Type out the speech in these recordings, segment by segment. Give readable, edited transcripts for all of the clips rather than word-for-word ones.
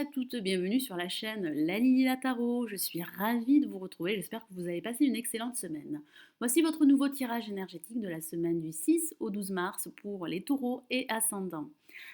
à toutes, bienvenue sur la chaîne La Lily la Tarot. Je suis ravie de vous retrouver, j'espère que vous avez passé une excellente semaine. Voici votre nouveau tirage énergétique de la semaine du 6 au 12 mars pour les taureaux et ascendants.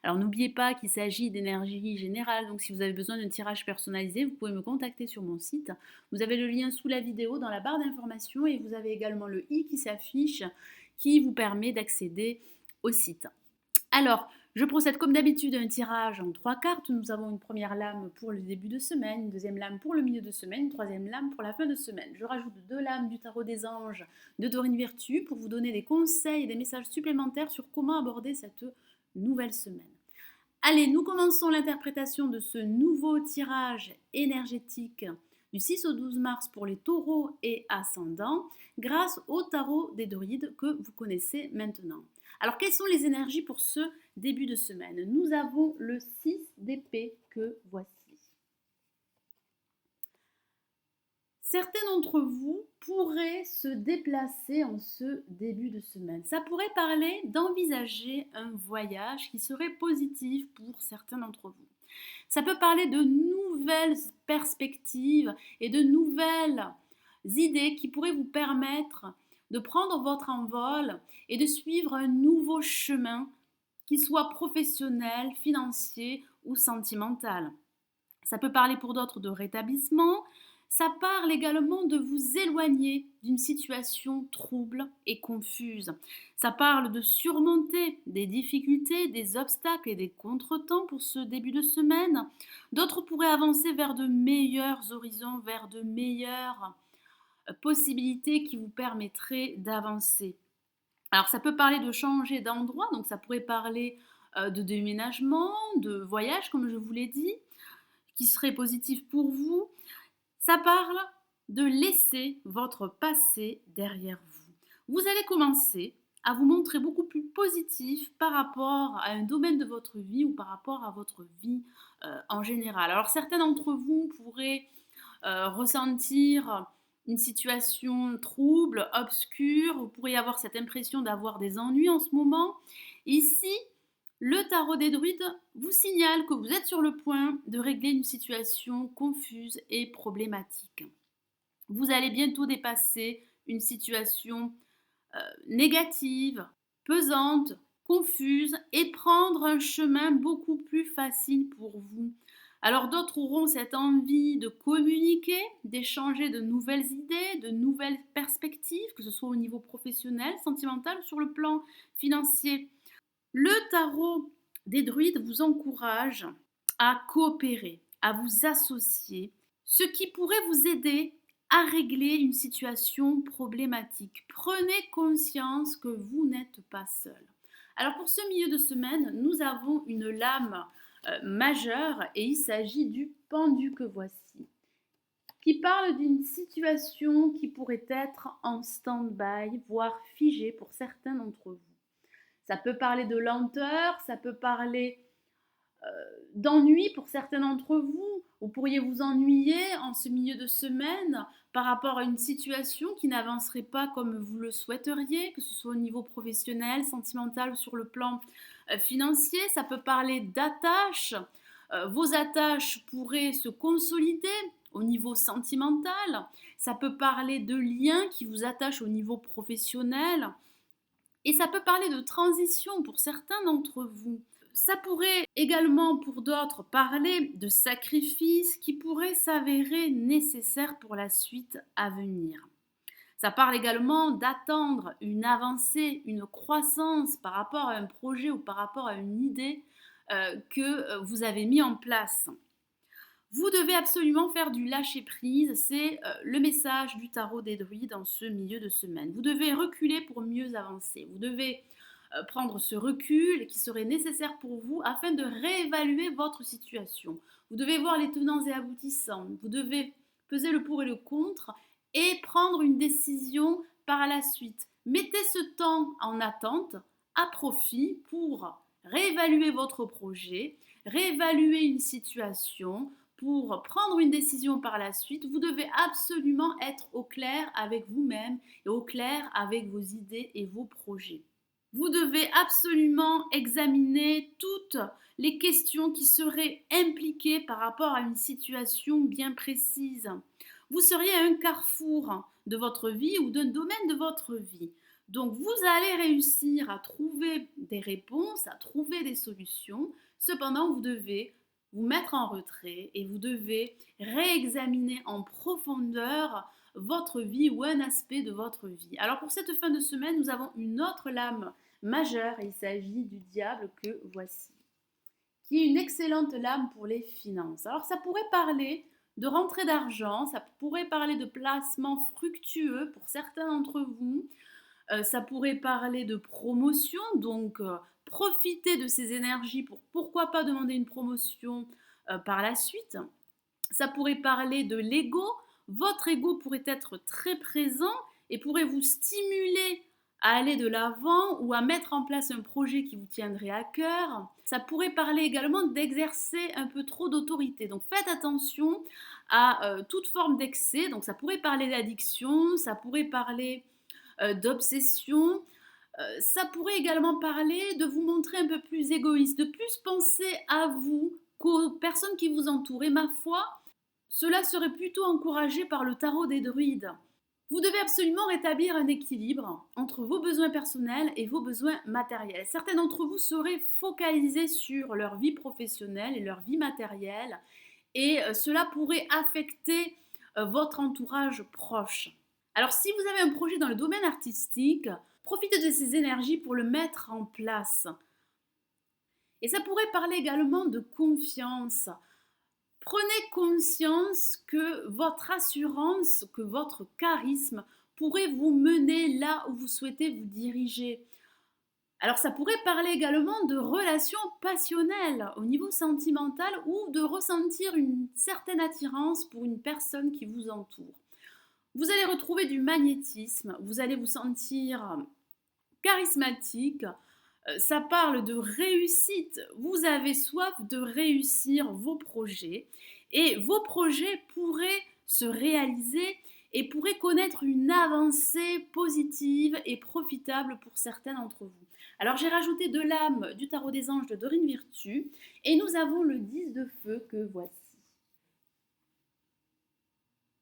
Alors n'oubliez pas qu'il s'agit d'énergie générale, donc si vous avez besoin d'un tirage personnalisé, vous pouvez me contacter sur mon site. Vous avez le lien sous la vidéo dans la barre d'information et vous avez également le i qui s'affiche qui vous permet d'accéder au site. Alors, je procède comme d'habitude à un tirage en 3 cartes. Nous avons une première lame pour le début de semaine, une deuxième lame pour le milieu de semaine, une troisième lame pour la fin de semaine. Je rajoute 2 lames du tarot des anges de Dorine Virtue pour vous donner des conseils et des messages supplémentaires sur comment aborder cette nouvelle semaine. Allez, nous commençons l'interprétation de ce nouveau tirage énergétique du 6 au 12 mars pour les taureaux et ascendants grâce au tarot des druides que vous connaissez maintenant. Alors, quelles sont les énergies pour ce début de semaine? Nous avons le 6 d'épée que voici. Certains d'entre vous pourraient se déplacer en ce début de semaine. Ça pourrait parler d'envisager un voyage qui serait positif pour certains d'entre vous. Ça peut parler de nouvelles perspectives et de nouvelles idées qui pourraient vous permettre de prendre votre envol et de suivre un nouveau chemin, qu'il soit professionnel, financier ou sentimental. Ça peut parler pour d'autres de rétablissement. Ça parle également de vous éloigner d'une situation trouble et confuse. Ça parle de surmonter des difficultés, des obstacles et des contretemps pour ce début de semaine. D'autres pourraient avancer vers de meilleurs horizons, vers de meilleures possibilités qui vous permettraient d'avancer. Alors ça peut parler de changer d'endroit, donc ça pourrait parler de déménagement, de voyage comme je vous l'ai dit, qui serait positif pour vous. Ça parle de laisser votre passé derrière vous. Vous allez commencer à vous montrer beaucoup plus positif par rapport à un domaine de votre vie ou par rapport à votre vie en général. Alors certains d'entre vous pourraient ressentir une situation trouble, obscure, vous pourriez avoir cette impression d'avoir des ennuis en ce moment. Ici, le tarot des druides vous signale que vous êtes sur le point de régler une situation confuse et problématique. Vous allez bientôt dépasser une situation négative, pesante, confuse et prendre un chemin beaucoup plus facile pour vous. Alors d'autres auront cette envie de communiquer, d'échanger de nouvelles idées, de nouvelles perspectives, que ce soit au niveau professionnel, sentimental ou sur le plan financier. Le tarot des druides vous encourage à coopérer, à vous associer, ce qui pourrait vous aider à régler une situation problématique. Prenez conscience que vous n'êtes pas seul. Alors pour ce milieu de semaine, nous avons une lame majeure et il s'agit du pendu que voici, qui parle d'une situation qui pourrait être en stand-by, voire figée pour certains d'entre vous. Ça peut parler de lenteur, ça peut parler d'ennui pour certains d'entre vous. Vous pourriez vous ennuyer en ce milieu de semaine par rapport à une situation qui n'avancerait pas comme vous le souhaiteriez, que ce soit au niveau professionnel, sentimental ou sur le plan financier. Ça peut parler d'attaches. Vos attaches pourraient se consolider au niveau sentimental. Ça peut parler de liens qui vous attachent au niveau professionnel. Et ça peut parler de transition pour certains d'entre vous. Ça pourrait également pour d'autres parler de sacrifices qui pourraient s'avérer nécessaires pour la suite à venir. Ça parle également d'attendre une avancée, une croissance par rapport à un projet ou par rapport à une idée que vous avez mis en place. Vous devez absolument faire du lâcher-prise, c'est le message du tarot des druides en ce milieu de semaine. Vous devez reculer pour mieux avancer. Vous devez prendre ce recul qui serait nécessaire pour vous afin de réévaluer votre situation. Vous devez voir les tenants et aboutissants. Vous devez peser le pour et le contre et prendre une décision par la suite. Mettez ce temps en attente à profit pour réévaluer votre projet, réévaluer une situation, pour prendre une décision par la suite. Vous devez absolument être au clair avec vous-même et au clair avec vos idées et vos projets. Vous devez absolument examiner toutes les questions qui seraient impliquées par rapport à une situation bien précise. Vous seriez à un carrefour de votre vie ou d'un domaine de votre vie. Donc vous allez réussir à trouver des réponses, à trouver des solutions. Cependant, vous devez vous mettre en retrait et vous devez réexaminer en profondeur votre vie ou un aspect de votre vie. Alors pour cette fin de semaine, nous avons une autre lame majeure et il s'agit du diable que voici, qui est une excellente lame pour les finances. Alors ça pourrait parler de rentrée d'argent, ça pourrait parler de placements fructueux pour certains d'entre vous, ça pourrait parler de promotion, donc profitez de ces énergies pour pourquoi pas demander une promotion par la suite. Ça pourrait parler de l'ego. Votre ego pourrait être très présent et pourrait vous stimuler à aller de l'avant ou à mettre en place un projet qui vous tiendrait à cœur. Ça pourrait parler également d'exercer un peu trop d'autorité. Donc faites attention à toute forme d'excès. Donc ça pourrait parler d'addiction, ça pourrait parler d'obsession. Ça pourrait également parler de vous montrer un peu plus égoïste, de plus penser à vous qu'aux personnes qui vous entourent. Et ma foi, cela serait plutôt encouragé par le tarot des druides. Vous devez absolument rétablir un équilibre entre vos besoins personnels et vos besoins matériels. Certains d'entre vous seraient focalisés sur leur vie professionnelle et leur vie matérielle et cela pourrait affecter votre entourage proche. Alors si vous avez un projet dans le domaine artistique, profitez de ces énergies pour le mettre en place. Et ça pourrait parler également de confiance. Prenez conscience que votre assurance, que votre charisme pourrait vous mener là où vous souhaitez vous diriger. Alors ça pourrait parler également de relations passionnelles au niveau sentimental ou de ressentir une certaine attirance pour une personne qui vous entoure. Vous allez retrouver du magnétisme, vous allez vous sentir charismatique, ça parle de réussite. Vous avez soif de réussir vos projets et vos projets pourraient se réaliser et pourraient connaître une avancée positive et profitable pour certains d'entre vous. Alors j'ai rajouté de l'âme du tarot des anges de Dorine Virtue et nous avons le 10 de feu que voici.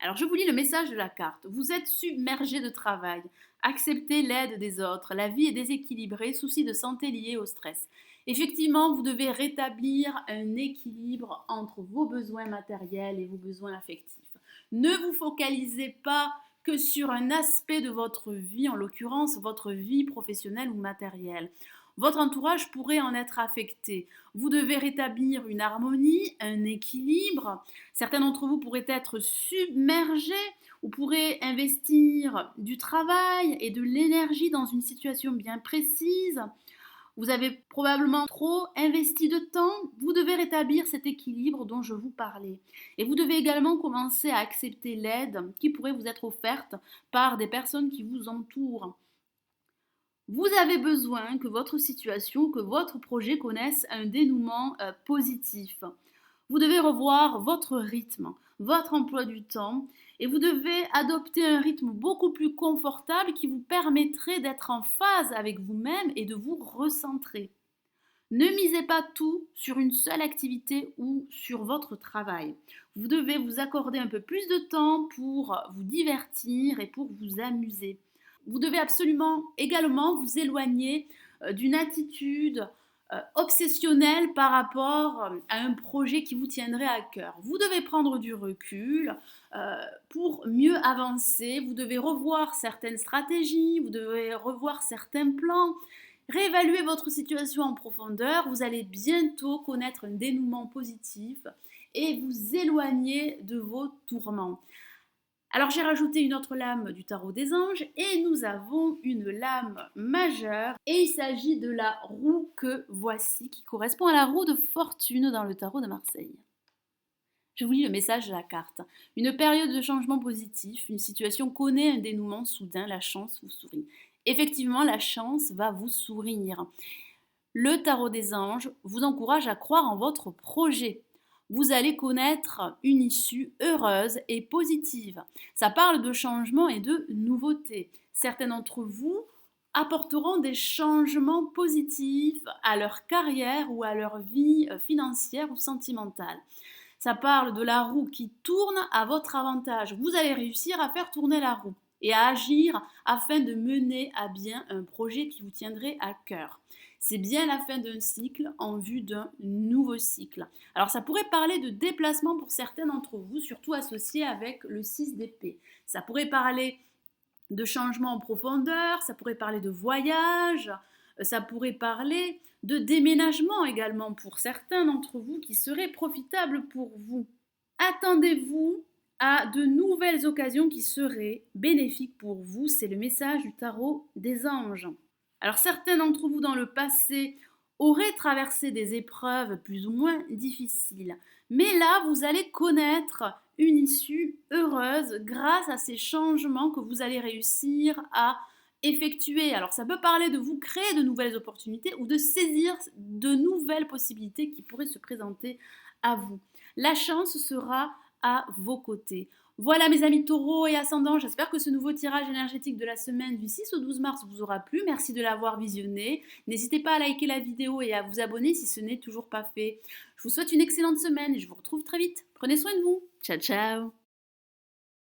Alors je vous lis le message de la carte. Vous êtes submergé de travail. Acceptez l'aide des autres. La vie est déséquilibrée, soucis de santé liés au stress. Effectivement, vous devez rétablir un équilibre entre vos besoins matériels et vos besoins affectifs. Ne vous focalisez pas que sur un aspect de votre vie, en l'occurrence votre vie professionnelle ou matérielle. Votre entourage pourrait en être affecté. Vous devez rétablir une harmonie, un équilibre. Certains d'entre vous pourraient être submergés ou pourraient investir du travail et de l'énergie dans une situation bien précise. Vous avez probablement trop investi de temps. Vous devez rétablir cet équilibre dont je vous parlais. Et vous devez également commencer à accepter l'aide qui pourrait vous être offerte par des personnes qui vous entourent. Vous avez besoin que votre situation, que votre projet connaisse un dénouement positif. Vous devez revoir votre rythme, votre emploi du temps et vous devez adopter un rythme beaucoup plus confortable qui vous permettrait d'être en phase avec vous-même et de vous recentrer. Ne misez pas tout sur une seule activité ou sur votre travail. Vous devez vous accorder un peu plus de temps pour vous divertir et pour vous amuser. Vous devez absolument également vous éloigner d'une attitude obsessionnelle par rapport à un projet qui vous tiendrait à cœur. Vous devez prendre du recul pour mieux avancer. Vous devez revoir certaines stratégies, vous devez revoir certains plans. Réévaluez votre situation en profondeur, vous allez bientôt connaître un dénouement positif et vous éloigner de vos tourments. Alors j'ai rajouté une autre lame du tarot des anges et nous avons une lame majeure et il s'agit de la roue que voici qui correspond à la roue de fortune dans le tarot de Marseille. Je vous lis le message de la carte. Une période de changement positif, une situation connaît un dénouement soudain, la chance vous sourit. Effectivement, la chance va vous sourire. Le tarot des anges vous encourage à croire en votre projet. Vous allez connaître une issue heureuse et positive. Ça parle de changement et de nouveauté. Certains d'entre vous apporteront des changements positifs à leur carrière ou à leur vie financière ou sentimentale. Ça parle de la roue qui tourne à votre avantage. Vous allez réussir à faire tourner la roue et à agir afin de mener à bien un projet qui vous tiendrait à cœur. C'est bien la fin d'un cycle en vue d'un nouveau cycle. Alors ça pourrait parler de déplacement pour certains d'entre vous, surtout associé avec le 6 d'épée. Ça pourrait parler de changement en profondeur, ça pourrait parler de voyage, ça pourrait parler de déménagement également pour certains d'entre vous qui seraient profitables pour vous. Attendez-vous à de nouvelles occasions qui seraient bénéfiques pour vous. C'est le message du tarot des anges. Alors certains d'entre vous dans le passé auraient traversé des épreuves plus ou moins difficiles. Mais là, vous allez connaître une issue heureuse grâce à ces changements que vous allez réussir à effectuer. Alors ça peut parler de vous créer de nouvelles opportunités ou de saisir de nouvelles possibilités qui pourraient se présenter à vous. La chance sera à vos côtés. Voilà mes amis taureaux et ascendants, j'espère que ce nouveau tirage énergétique de la semaine du 6 au 12 mars vous aura plu. Merci de l'avoir visionné. N'hésitez pas à liker la vidéo et à vous abonner si ce n'est toujours pas fait. Je vous souhaite une excellente semaine et je vous retrouve très vite. Prenez soin de vous. Ciao ciao.